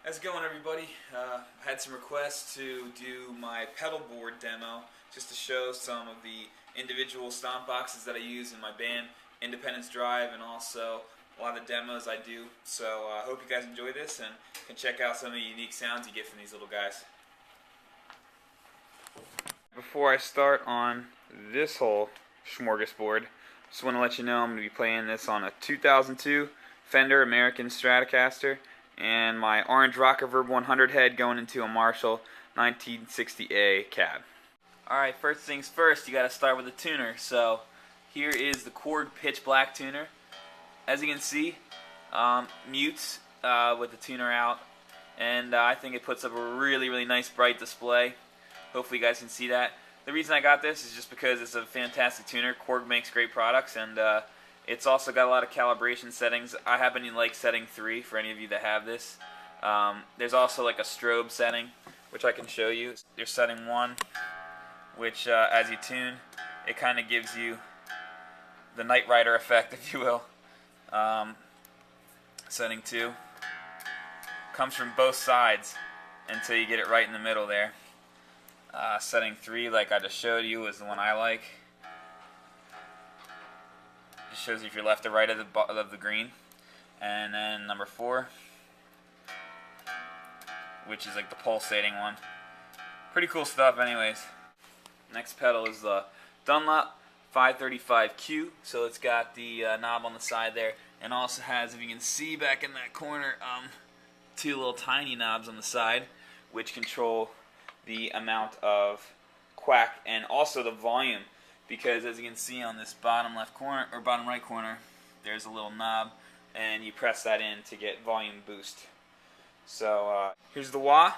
How's it going, everybody? I had some requests to do my Pedalboard demo just to show some of the individual stomp boxes that I use in my band, Independence Drive, and also a lot of the demos I do. So I hope you guys enjoy this and can check out some of the unique sounds you get from these little guys. Before I start on this whole smorgasbord, just want to let you know I'm going to be playing this on a 2002 Fender American Stratocaster and my orange rocker Verb 100 head going into a Marshall 1960A cab. Alright, first things first, you got to start with the tuner. So here is the Korg Pitch Black tuner. As you can see, mutes with the tuner out, and I think it puts up a really nice bright display. Hopefully you guys can see that. The reason I got this is just because it's a fantastic tuner. Korg makes great products, and it's also got a lot of calibration settings. I happen to like setting 3 for any of you that have this. There's also like a strobe setting, which I can show you. There's setting 1, which as you tune, it kind of gives you the Knight Rider effect, if you will. Setting 2 comes from both sides until you get it right in the middle there. Setting 3, like I just showed you, is the one I like. Just shows you if you're left or right of the green. And then number 4, which is like the pulsating one. Pretty cool stuff anyways. Next pedal is the Dunlop 535Q. So it's got the knob on the side there, and also has, if you can see back in that corner, 2 little tiny knobs on the side, which control the amount of quack and also the volume, because as you can see on this bottom left corner or bottom right corner, there's a little knob, and you press that in to get volume boost. So here's the wah.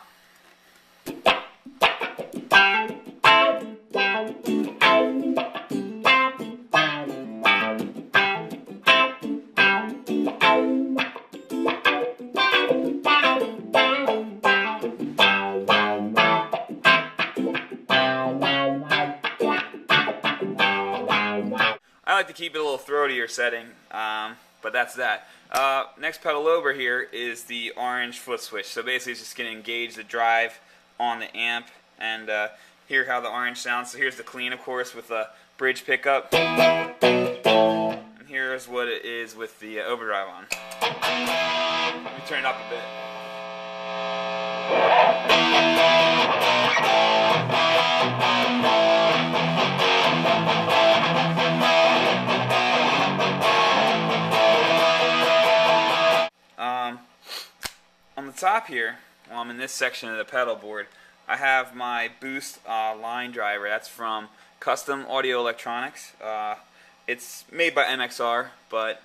I like to keep it a little throatier setting, but that's that. Next pedal over here is the orange foot switch. So basically it's just going to engage the drive on the amp and hear how the orange sounds. So here's the clean, of course, with the bridge pickup. And here's what it is with the overdrive on. Let me turn it up a bit. On the top here, while I'm in this section of the pedal board, I have my boost line driver. That's from Custom Audio Electronics. It's made by MXR, but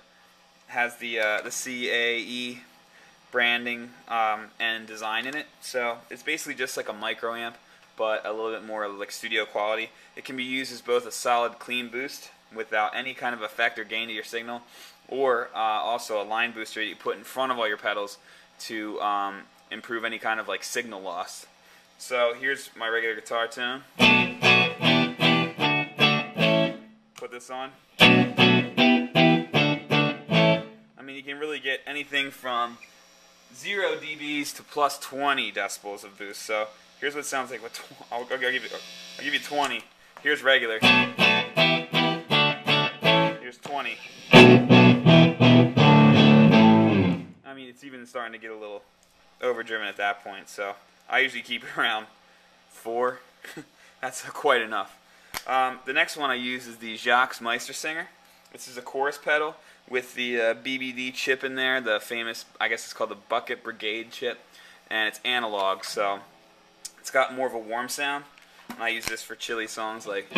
has the CAE branding and design in it. So it's basically just like a micro amp, but a little bit more like studio quality. It can be used as both a solid clean boost without any kind of effect or gain to your signal, or also a line booster you put in front of all your pedals to improve any kind of like signal loss. So here's my regular guitar tone. Put this on. I mean, you can really get anything from 0 dBs to plus 20 decibels of boost. So here's what it sounds like with I'll give you 20. Here's regular. Here's 20. I mean, it's even starting to get a little overdriven at that point, so I usually keep it around 4. That's quite enough. The next one I use is the Jacques Meistersinger. This is a chorus pedal with the BBD chip in there, the famous, I guess it's called the Bucket Brigade chip, and it's analog, so it's got more of a warm sound, and I use this for chilly songs like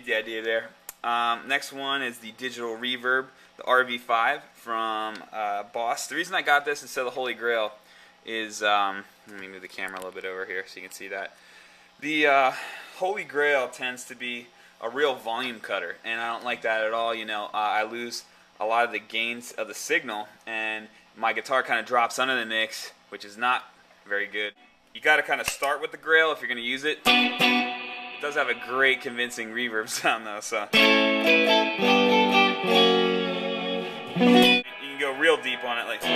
the idea there. Next one is the digital reverb, the RV5 from Boss. The reason I got this instead of the Holy Grail is, let me move the camera a little bit over here so you can see that. The Holy Grail tends to be a real volume cutter, and I don't like that at all. You know, I lose a lot of the gains of the signal, and my guitar kind of drops under the mix, which is not very good. You got to kind of start with the Grail if you're going to use it, It does have a great convincing reverb sound though, so you can go real deep on it. Like, I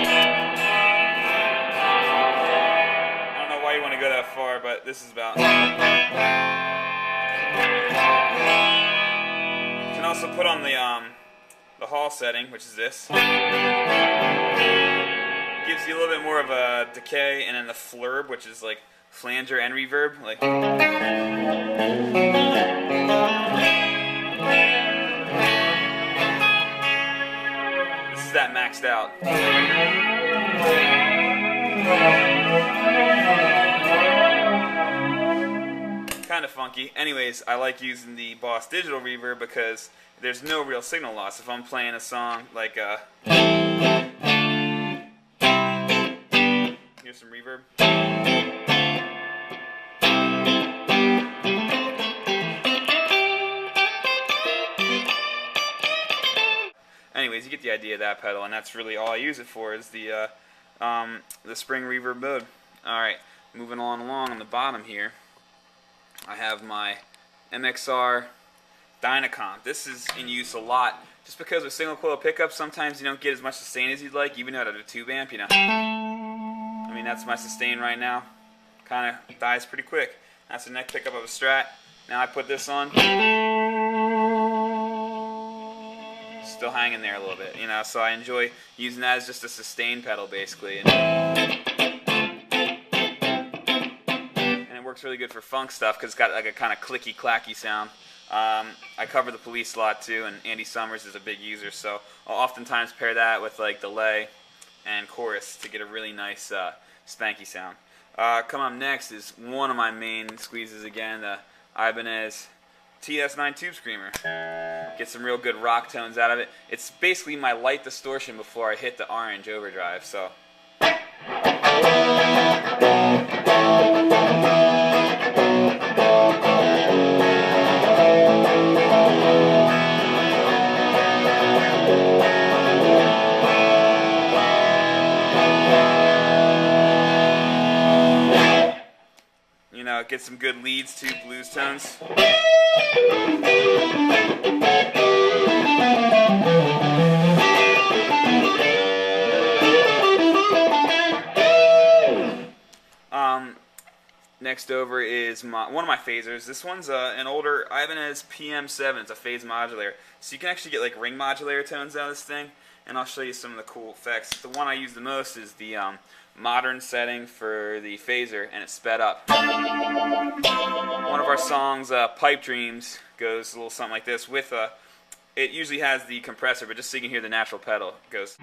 don't know why you want to go that far, but this is about. You can also put on the Hall setting, which is this. Gives you a little bit more of a decay, and then the flurb, which is like flanger and reverb. Like, this is that maxed out. Kind of funky. Anyways, I like using the Boss Digital reverb because there's no real signal loss. If I'm playing a song like here's some reverb. Anyways, you get the idea of that pedal, and that's really all I use it for is the spring reverb mode. Alright, moving along on the bottom here, I have my MXR Dyna. This is in use a lot, just because with single coil pickups, sometimes you don't get as much sustain as you'd like, even out of a tube amp, you know. I mean, that's my sustain right now. Kind of dies pretty quick. That's the neck pickup of a Strat. Now I put this on. Still hanging there a little bit, you know, so I enjoy using that as just a sustain pedal, basically. And it works really good for funk stuff, because it's got like a kind of clicky, clacky sound. I cover the Police a lot, too, and Andy Summers is a big user, so I'll oftentimes pair that with, like, delay and chorus to get a really nice spanky sound. Come up next is one of my main squeezes again, the Ibanez TS9 Tubescreamer. Get some real good rock tones out of it. It's basically my light distortion before I hit the orange overdrive, so. You know, get some good leads too, blues tones. Next over is one of my phasers. This one's an older Ibanez PM7. It's a phase modulator. So you can actually get like ring modulator tones out of this thing, and I'll show you some of the cool effects. The one I use the most is the modern setting for the phaser, and it's sped up. One of our songs, Pipe Dreams, goes a little something like this with it usually has the compressor, but just so you can hear the natural pedal, it goes.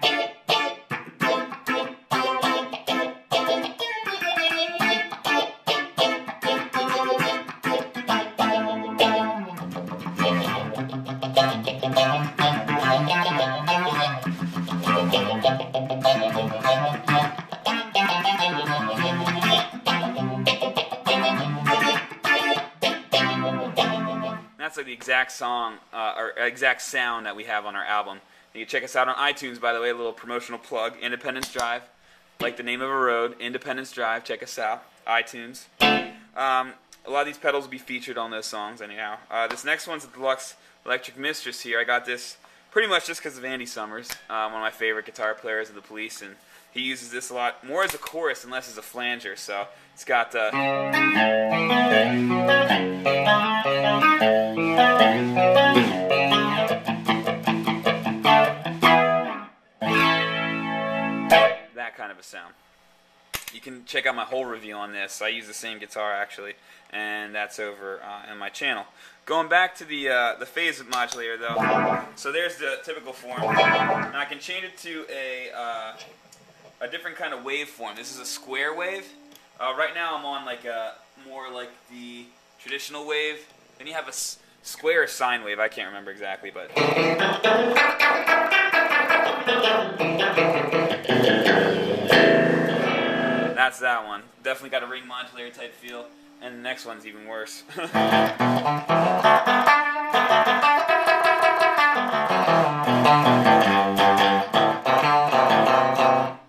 That's like the exact song, or exact sound that we have on our album. You can check us out on iTunes, by the way, a little promotional plug, Independence Drive, like the name of a road, Independence Drive, check us out, iTunes. A lot of these pedals will be featured on those songs anyhow. This next one's a Deluxe Electric Mistress here. I got this pretty much just because of Andy Summers, one of my favorite guitar players of the Police, and he uses this a lot, more as a chorus and less as a flanger, so it's got that kind of a sound. You can check out my whole review on this. I use the same guitar actually, and that's over on my channel. Going back to the phase modulator though, so there's the typical form. Now I can change it to a different kind of wave form. This is a square wave. Right now I'm on like more like the traditional wave. Then you have a square sine wave. I can't remember exactly, but that's that one. Definitely got a ring modulator type feel. And the next one's even worse.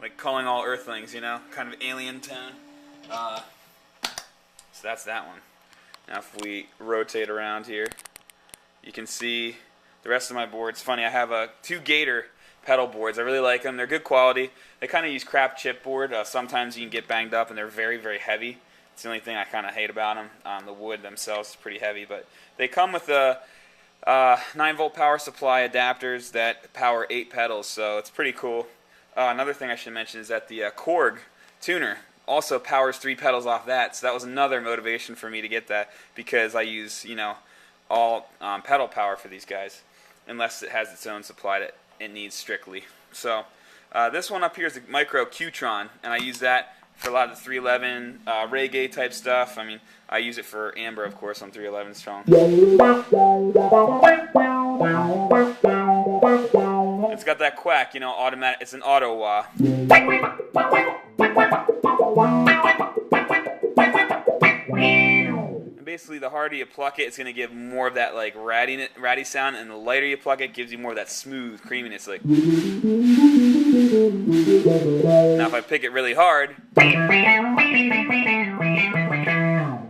Like Calling All Earthlings, you know? Kind of alien tone. So that's that one. Now if we rotate around here, you can see the rest of my board. It's funny, I have two Gator pedal boards. I really like them. They're good quality. They kind of use crap chipboard. Sometimes you can get banged up, and they're very, very heavy. It's the only thing I kind of hate about them. The wood themselves is pretty heavy, but they come with a 9-volt power supply adapters that power 8 pedals, so it's pretty cool. Another thing I should mention is that the Korg tuner also powers 3 pedals off that, so that was another motivation for me to get that, because I use, you know, all pedal power for these guys, unless it has its own supply that it needs strictly. So this one up here is the Micro-Q Tron, and I use that for a lot of the 311 reggae type stuff. I mean, I use it for amber, of course, on 311 strong. It's got that quack, you know, automatic. It's an auto wah. And basically, the harder you pluck it, it's gonna give more of that like ratty sound, and the lighter you pluck it, gives you more of that smooth creaminess. Like now, if I pick it really hard, and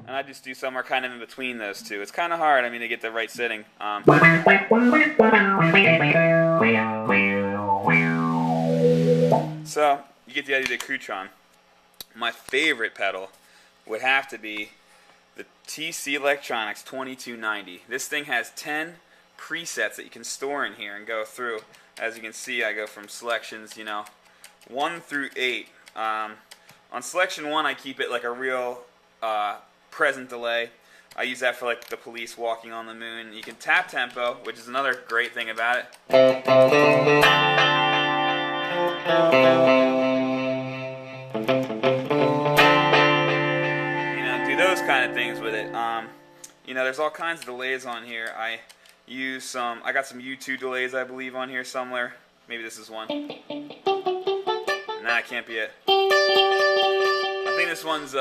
I just do somewhere kind of in between those two, it's kind of hard. I mean, to get the right setting. So you get the idea of the Q Tron. My favorite pedal would have to be the TC Electronics 2290. This thing has 10 presets that you can store in here and go through. As you can see, I go from selections, you know, 1 through 8. On selection 1, I keep it like a real present delay. I use that for like the Police Walking on the Moon. You can tap tempo, which is another great thing about it. Those kind of things with it. You know, there's all kinds of delays on here. I use some. I got some U2 delays, I believe, on here somewhere. Maybe this is one. Nah, it can't be it. I think this one's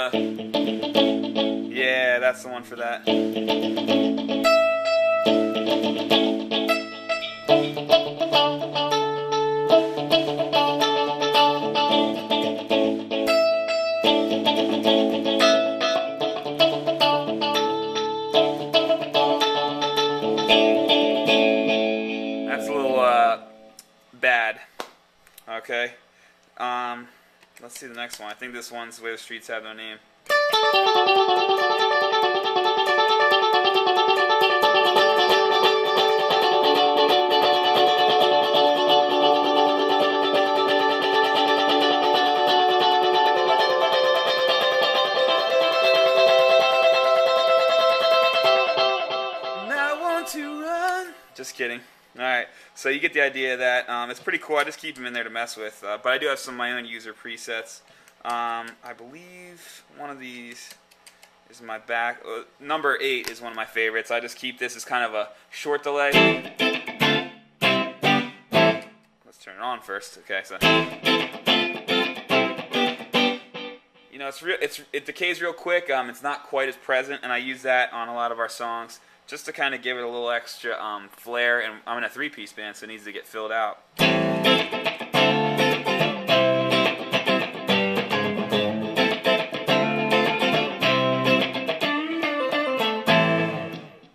yeah, that's the one for that. Bad. Okay. Let's see the next one. I think this one's Where the Streets Have No Name. Now I want to run. Just kidding. Alright, so you get the idea of that. It's pretty cool. I just keep them in there to mess with. But I do have some of my own user presets. I believe one of these is my back. Number 8 is one of my favorites. I just keep this as kind of a short delay. Let's turn it on first. Okay, so you know, it decays real quick. It's not quite as present, and I use that on a lot of our songs, just to kind of give it a little extra flair. And I'm in a 3-piece band, so it needs to get filled out.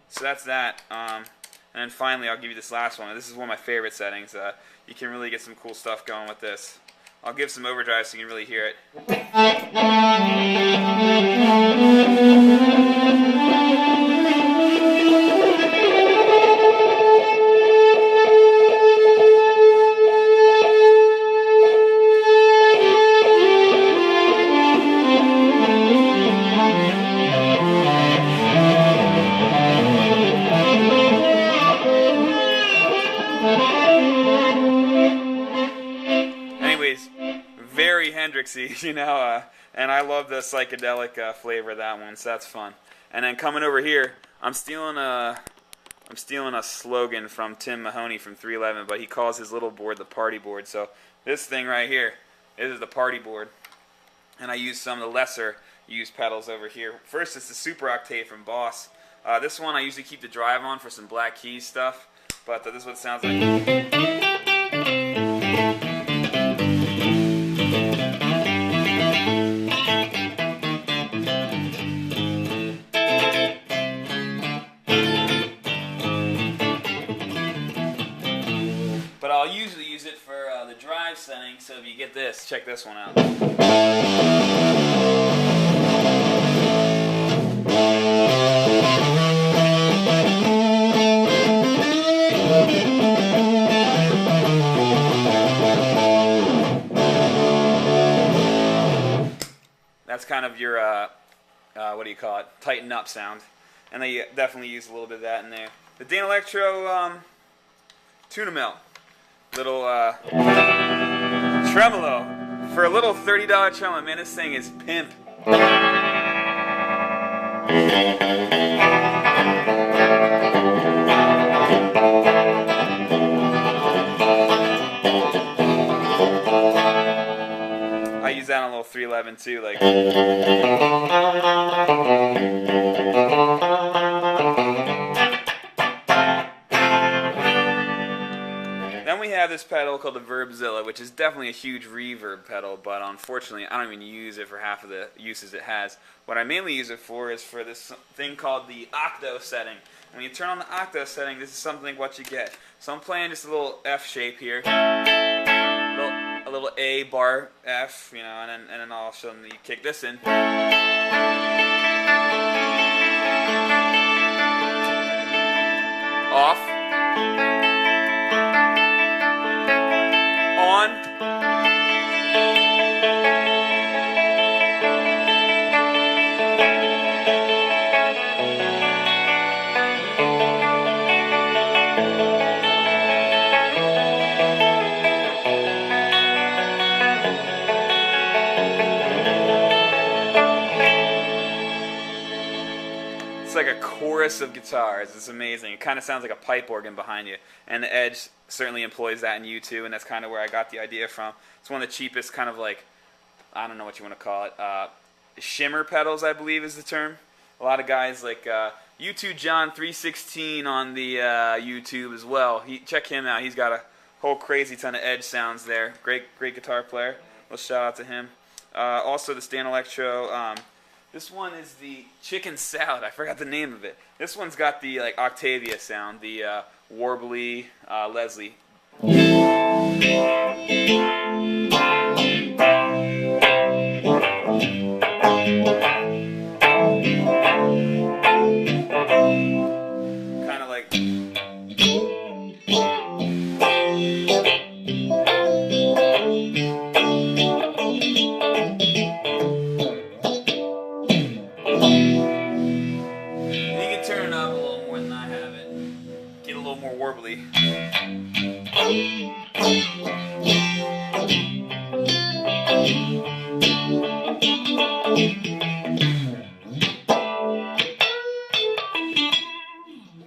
So that's that. And then finally, I'll give you this last one. This is one of my favorite settings. You can really get some cool stuff going with this. I'll give some overdrive so you can really hear it. You know, and I love the psychedelic flavor of that one, so that's fun. And then coming over here, I'm stealing a slogan from Tim Mahoney from 311, but he calls his little board the party board. So this thing right here is the party board, and I use some of the lesser used pedals over here. First, it's the Super Octave from Boss. This one I usually keep the drive on for some Black Keys stuff, but this is what it sounds like. setting, so if you get this, check this one out. That's kind of your, what do you call it, tighten up sound. And they definitely use a little bit of that in there. The Danelectro Tuna melt. Little Tremolo. For a little $30 tremolo, man, this thing is pimp. I use that on a little 311 too, like. Then we have this pedal called the Verbzilla, which is definitely a huge reverb pedal, but unfortunately I don't even use it for half of the uses it has. What I mainly use it for is for this thing called the Octo setting. When you turn on the Octo setting, this is something what you get. So I'm playing just a little F shape here. A little A bar F, you know, and then all of a sudden you kick this in. Off. On. It's like a chorus of guitars. It's amazing. It kind of sounds like a pipe organ behind you. And the Edge certainly employs that in U2, and that's kind of where I got the idea from. It's one of the cheapest kind of like, I don't know what you want to call it, shimmer pedals, I believe is the term. A lot of guys like U2 John 316 on the YouTube as well. Check him out. He's got a whole crazy ton of Edge sounds there. Great guitar player. Well, shout out to him. Also, this Danelectro. This one is the Chicken Salad. I forgot the name of it. This one's got the like Octavia sound, the warbly Leslie. Kind of like. More warbly.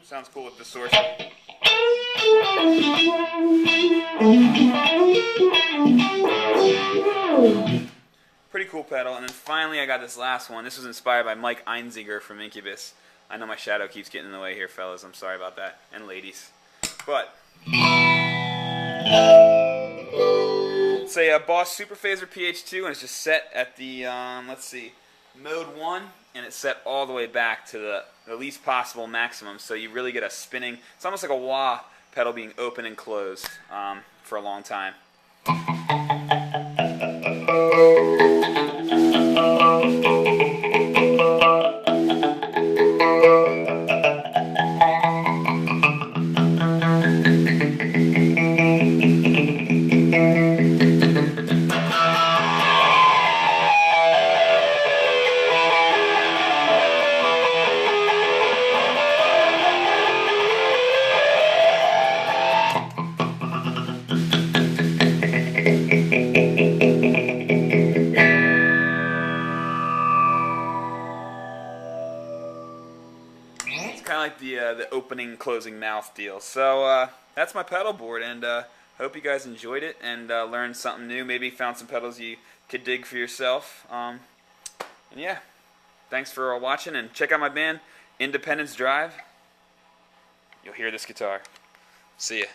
Sounds cool with distortion. Pretty cool pedal. And then finally I got this last one. This was inspired by Mike Einziger from Incubus. I know my shadow keeps getting in the way here, fellas. I'm sorry about that. And ladies. But it's a Boss Superphaser PH2, and it's just set at the, let's see, mode 1, and it's set all the way back to the least possible maximum, so you really get a spinning, it's almost like a wah pedal being open and closed for a long time. Like the opening closing mouth deal. So that's my pedal board, and hope you guys enjoyed it and learned something new, maybe found some pedals you could dig for yourself, and yeah, thanks for watching, and check out my band Independence Drive. You'll hear this guitar. See ya.